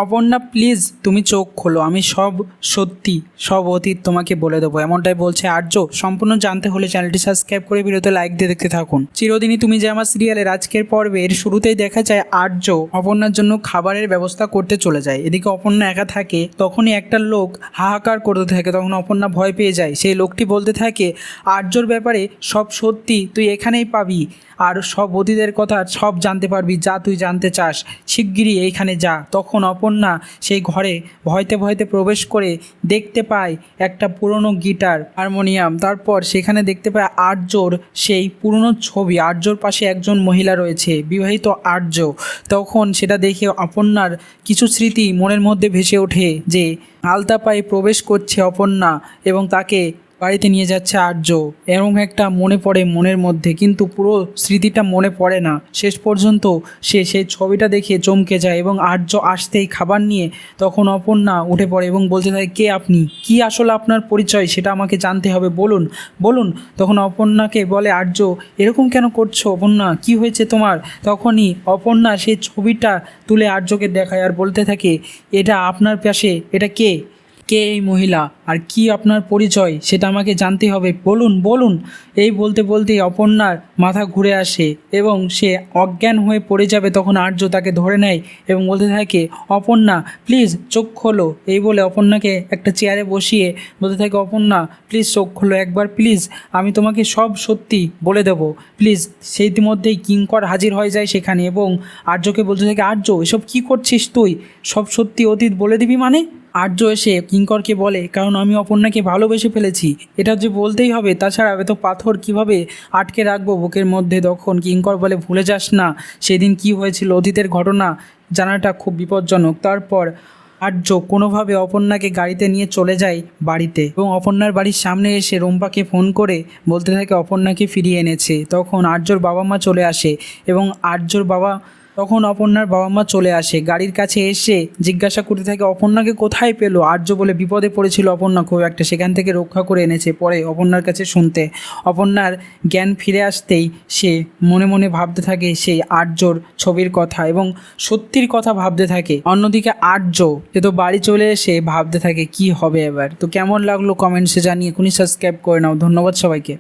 Aparna please তুমি চোখ খোলো, আমি সব সত্যি সব অতীত তোমাকে বলে দেবো, এমনটাই বলছে আর্য। সম্পূর্ণ জানতে হলে চ্যানেলটি সাবস্ক্রাইব করে ভিডিওতে লাইক দিয়ে দেখতে থাকুন। চিরদিনই তুমি যে আমার সিরিয়ালের আজকের পর্বের শুরুতেই দেখা যায় আর্য অপর্ণার জন্য খাবারের ব্যবস্থা করতে চলে যায়। এদিকে অপর্ণা একা থাকে, তখনই একটা লোক হাহাকার করতে থাকে। তখন অপর্ণা ভয় পেয়ে যায়। সেই লোকটি বলতে থাকে আর্যর ব্যাপারে সব সত্যি তুই এখানেই পাবি, আর সব অতীতের কথা সব জানতে পারবি, যা তুই জানতে চাস শিগগিরই এইখানে যা। তখন অপর্ণা সেই ঘরে ভয়তে ভয়তে প্রবেশ করে দেখতে পায় একটা পুরনো গিটার, হারমোনিয়াম। তারপর সেখানে দেখতে পায় আর্যর সেই পুরনো ছবি। আর্যর পাশে একজন মহিলা রয়েছে, বিবাহিত আর্য। তখন সেটা দেখে অপর্ণার কিছু স্মৃতি মনের মধ্যে ভেসে ওঠে, যে আলতা পায়ে প্রবেশ করছে অপর্ণা এবং তাকে বাড়িতে নিয়ে যাচ্ছে আর্য। এরকম একটা মনে পড়ে মনের মধ্যে, কিন্তু পুরো স্মৃতিটা মনে পড়ে না। শেষ পর্যন্ত সে সেই ছবিটা দেখে চমকে যায় এবং আর্য আসতেই খাবার নিয়ে তখন অপর্ণা উঠে পড়ে এবং বলতে থাকে কে আপনি, কি আসলে আপনার পরিচয় সেটা আমাকে জানতে হবে, বলুন বলুন। তখন অপর্ণাকে বলে আর্য এরকম কেন করছো অপর্ণা, কি হয়েছে তোমার? তখনই অপর্ণা সেই ছবিটা তুলে আর্যকে দেখায় আর বলতে থাকে এটা আপনার পাশে, এটা কে কে এই মহিলা, আর কি আপনার পরিচয় সেটা আমাকে জানতে হবে, বলুন বলুন। এই বলতে বলতেই অপর্ণার মাথা ঘুরে আসে এবং সে অজ্ঞান হয়ে পড়ে যাবে। তখন আর্য তাকে ধরে নেয় এবং বলতে থাকে অপর্ণা প্লিজ চোখ খোলো। এই বলে অপর্ণাকে একটা চেয়ারে বসিয়ে বলতে থাকে অপর্ণা প্লিজ চোখ খোলো একবার, প্লিজ আমি তোমাকে সব সত্যি বলে দেবো প্লিজ। সেই ইতিমধ্যেই কিঙ্কর হাজির হয়ে যায় সেখানে এবং আর্যকে বলতে থাকে আর্য এসব কি করছিস তুই, সব সত্যি অতীত বলে দিবি মানে? আর্য এসে কিঙ্করকে বলে কারণ আমি অপর্ণাকে ভালোবেসে ফেলেছি, এটা যে বলতেই হবে, তাছাড়া এত পাথর কিভাবে আটকে রাখবো বুকের মধ্যে। তখন কিঙ্কর বলে ভুলে যাস না সেদিন কি হয়েছিল, অতীতের ঘটনা জানাটা খুব বিপজ্জনক। তারপর আর্য কোনোভাবে অপর্ণাকে গাড়িতে নিয়ে চলে যায় বাড়িতে এবং অপর্ণার বাড়ির সামনে এসে রুম্পাকে ফোন করে বলতে থাকে অপর্ণাকে ফিরিয়ে এনেছে। তখন আর্যর বাবা মা চলে আসে এবং তখন অপর্ণার বাবা মা চলে আসে, গাড়ির কাছে এসে জিজ্ঞাসা করতে থাকে অপর্ণাকে কোথায় পেলো। আর্য বলে বিপদে পড়েছিল অপর্ণা খুব একটা, সেখান থেকে রক্ষা করে এনেছে। পরে অপর্ণার কাছে শুনতে অপর্ণার জ্ঞান ফিরে আসতেই সে মনে মনে ভাবতে থাকে সেই আর্যর ছবির কথা এবং সত্যির কথা ভাবতে থাকে। অন্যদিকে আর্য সে তো বাড়ি চলে এসে ভাবতে থাকে কি হবে এবার। তো কেমন লাগলো কমেন্টসে জানিয়ে এখনই সাবস্ক্রাইব করে নাও। ধন্যবাদ সবাইকে।